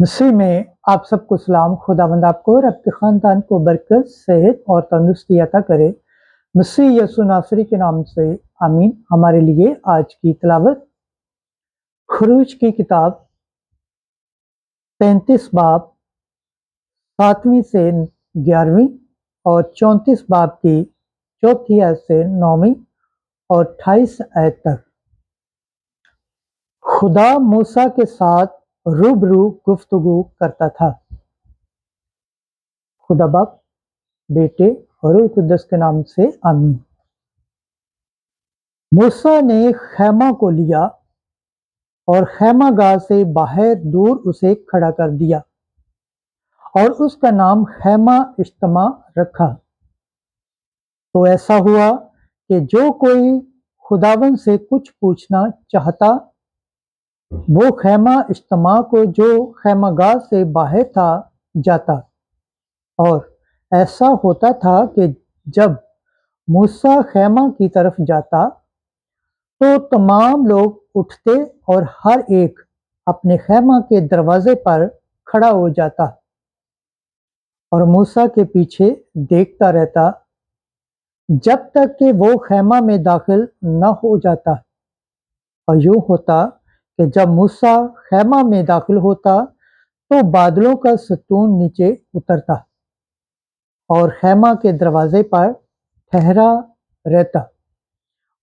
मसीह में आप सबको सलाम। खुदावंद आपको और आपके ख़ानदान को बरकत, सेहत और तंदुरुस्ती अता करे। मसीह यसु नासरी के नाम से आमीन। हमारे लिए आज की तिलावत खरूज की किताब 33 बाब 7वीं से 11वीं और 34 बाब की 4थी आयत से 9वीं और 28 आयत तक। खुदा मूसा के साथ रूबरू गुफ्तगू करता था। खुदा बाप, बेटे और रूह कुद्दस के नाम से आमीन। मूसा ने खैमा को लिया और खैमागाह से बाहर दूर उसे खड़ा कर दिया और उसका नाम खैमा इज्तिमा रखा। तो ऐसा हुआ कि जो कोई खुदावन से कुछ पूछना चाहता, वो खैमा इज्तिमा को जो खैमागाह से बाहर था जाता। और ऐसा होता था कि जब मूसा खैमा की तरफ जाता तो तमाम लोग उठते और हर एक अपने खैमा के दरवाजे पर खड़ा हो जाता और मूसा के पीछे देखता रहता जब तक कि वो खैमा में दाखिल न हो जाता। और यूं होता कि जब मूसा खैमा में दाखिल होता तो बादलों का सतून नीचे उतरता और खैमा के दरवाजे पर ठहरा रहता।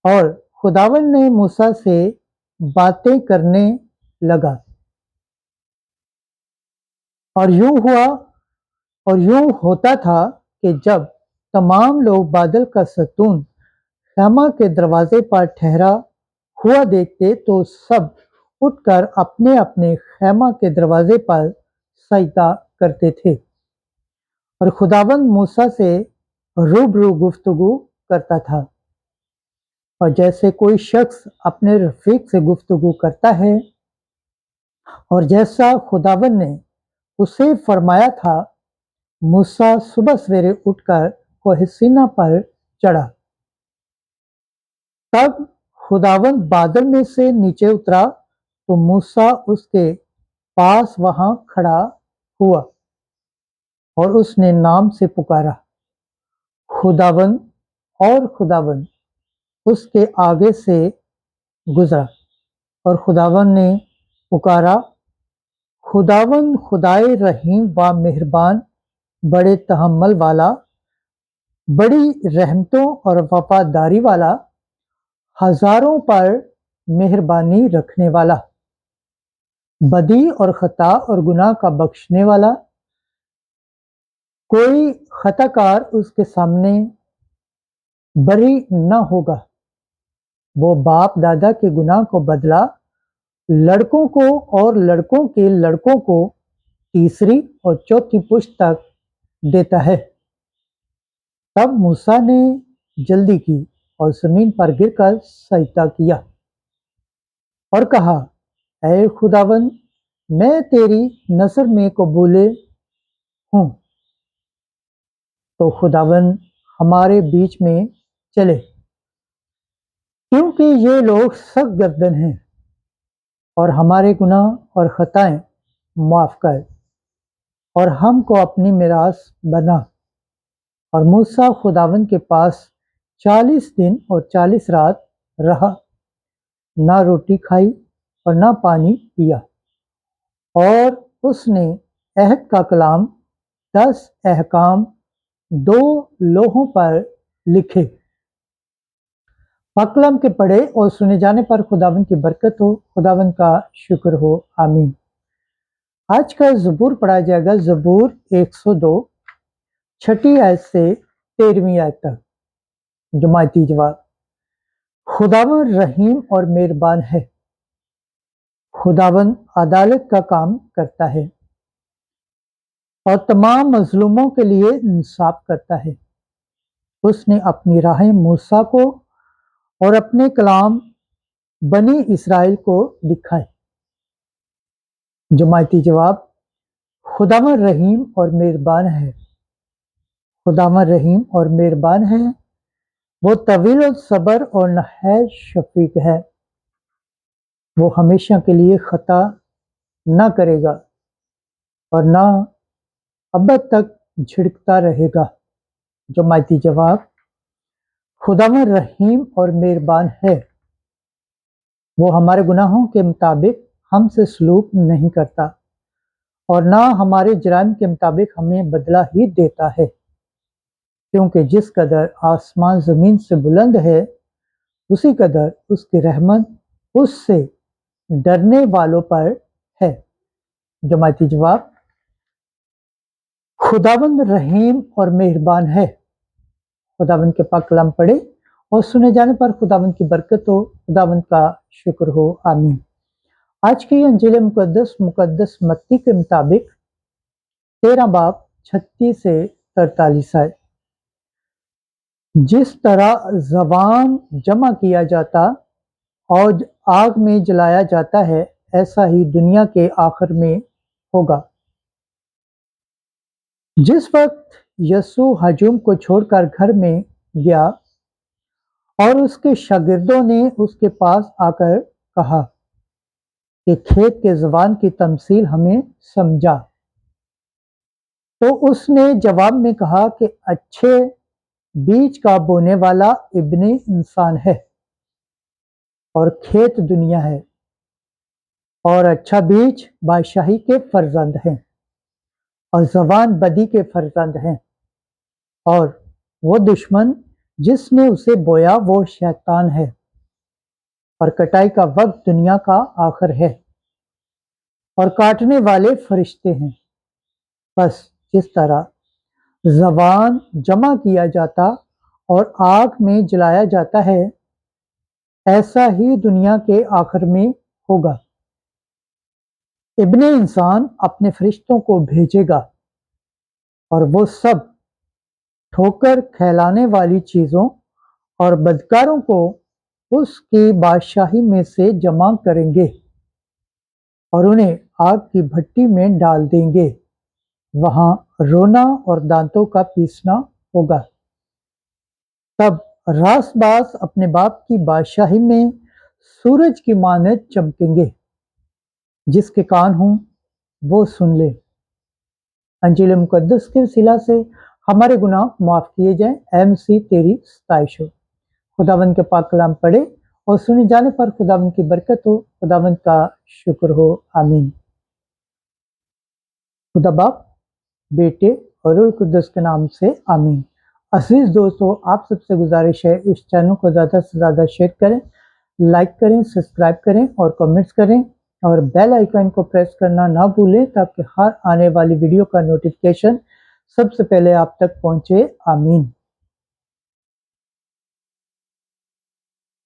और खुदावन ने मूसा से बातें करने लगा। और यूं होता था कि जब तमाम लोग बादल का सतून खैमा के दरवाजे पर ठहरा हुआ देखते तो सब उठकर अपने अपने खैमा के दरवाजे पर सजदा करते थे। और खुदावंद मूसा से रूबरू गुफ्तगू करता था। और जैसे कोई शख्स अपने रफीक से गुफ्तगू करता है, और जैसा खुदावन ने उसे फरमाया था, मूसा सुबह सवेरे उठकर कोह सीना पर चढ़ा। तब खुदावन बादल में से नीचे उतरा तो मूसा उसके पास वहां खड़ा हुआ और उसने नाम से पुकारा, खुदावन। और खुदावन उसके आगे से गुजरा और खुदावन ने पुकारा, खुदावन खुदाए रहीम व मेहरबान, बड़े तहम्मुल वाला, बड़ी रहमतों और वफादारी वाला, हजारों पर मेहरबानी रखने वाला, बदी और खता और गुनाह का बख्शने वाला। कोई खताकार उसके सामने बरी न होगा। वो बाप दादा के गुनाह को बदला लड़कों को और लड़कों के लड़कों को तीसरी और चौथी पुश्त तक देता है। तब मूसा ने जल्दी की और जमीन पर गिरकर सजदा किया और कहा, ऐ खुदावन, मैं तेरी नजर में कबूले हूँ, तो खुदावन हमारे बीच में चले, क्योंकि ये लोग सख्त गर्दन हैं, और हमारे गुनाह और खताएं माफ कर और हमको अपनी मिरास बना। और मूसा खुदावन के पास 40 दिन और 40 रात रहा, ना रोटी खाई और ना पानी पिया। और उसने अहद का कलाम 10 अहकाम 2 लोहों पर लिखे। कलाम के पढ़े और सुने जाने पर खुदावन की बरकत हो, खुदावन का शुक्र हो, आमीन। आज का ज़बूर पढ़ा जाएगा, ज़बूर 102 छठी आयत से 13वीं आयत तक। जमायती जवाब, खुदावन रहीम और मेहरबान है, खुदावन अदालत का काम करता है और तमाम मजलूमों के लिए इंसाफ करता है। उसने अपनी राहें मूसा को और अपने कलाम बनी इसराइल को दिखाए। जमायती जवाब, खुदावन रहीम और मेहरबान है, खुदावन रहीम और मेहरबान है, वो तवील सब्र और नहायत शफीक है। वो हमेशा के लिए खता न करेगा اور نہ ابد تک جھڑکتا رہے گا۔ جماعتی جواب: خداوند رحیم اور مہربان ہے، وہ ہمارے گناہوں کے مطابق ہم سے سلوک نہیں کرتا اور نہ ہمارے جرائم کے مطابق ہمیں بدلہ ہی دیتا ہے، کیونکہ جس قدر آسمان زمین سے بلند ہے اسی قدر اس کی رحمت اس سے ڈرنے والوں پر ہے۔ جماعتی جواب: خداوند رحیم اور مہربان ہے۔ خداوند کے پاک کلام پڑھے اور سنے جانے پر خداوند کی برکت ہو، خداوند کا شکر ہو، آمین۔ آج کی انجیل مقدس متی کے مطابق 13 باب 36 سے 43 ہے۔ جس طرح زوان جمع کیا جاتا اور آگ میں جلایا جاتا ہے، ایسا ہی دنیا کے آخر میں ہوگا۔ جس وقت یسوع ہجوم کو چھوڑ کر گھر میں گیا اور اس کے شاگردوں نے اس کے پاس آ کر کہا کہ کھیت کے زوان کی تمثیل ہمیں سمجھا، تو اس نے جواب میں کہا کہ اچھے بیج کا بونے والا ابن انسان ہے اور کھیت دنیا ہے، اور اچھا بیج بادشاہی کے فرزند ہیں اور زوان بدی کے فرزند ہیں، اور وہ دشمن جس نے اسے بویا وہ شیطان ہے، اور کٹائی کا وقت دنیا کا آخر ہے اور کاٹنے والے فرشتے ہیں۔ بس جس طرح زوان جمع کیا جاتا اور آگ میں جلایا جاتا ہے، ایسا ہی دنیا کے آخر میں ہوگا۔ ابن انسان اپنے فرشتوں کو بھیجے گا اور وہ سب ٹھوکر کھلانے والی چیزوں اور بدکاروں کو اس کی بادشاہی میں سے جمع کریں گے اور انہیں آگ کی بھٹی میں ڈال دیں گے، وہاں رونا اور دانتوں کا پیسنا ہوگا۔ تب راست باز اپنے باپ کی بادشاہی میں سورج کی مانند چمکیں گے۔ جس کے کان ہوں وہ سن لے۔ انجیل مقدس کے وسیلہ سے ہمارے گناہ معاف کیے جائیں۔ اے مسیح تیری ستائش ہو۔ خداوند کے پاک کلام پڑھے اور سنے جانے پر خداوند کی برکت ہو، خداوند کا شکر ہو، آمین۔ خدا باپ، بیٹے اور روح القدس کے نام سے آمین۔ عزیز دوستو، آپ سب سے گزارش ہے اس چینل کو زیادہ سے زیادہ شیئر کریں، لائک کریں، سبسکرائب کریں اور کمنٹس کریں، اور بیل آئیکن کو پریس کرنا نہ بھولیں تاکہ ہر آنے والی ویڈیو کا نوٹیفیکیشن سب سے پہلے آپ تک پہنچے، آمین۔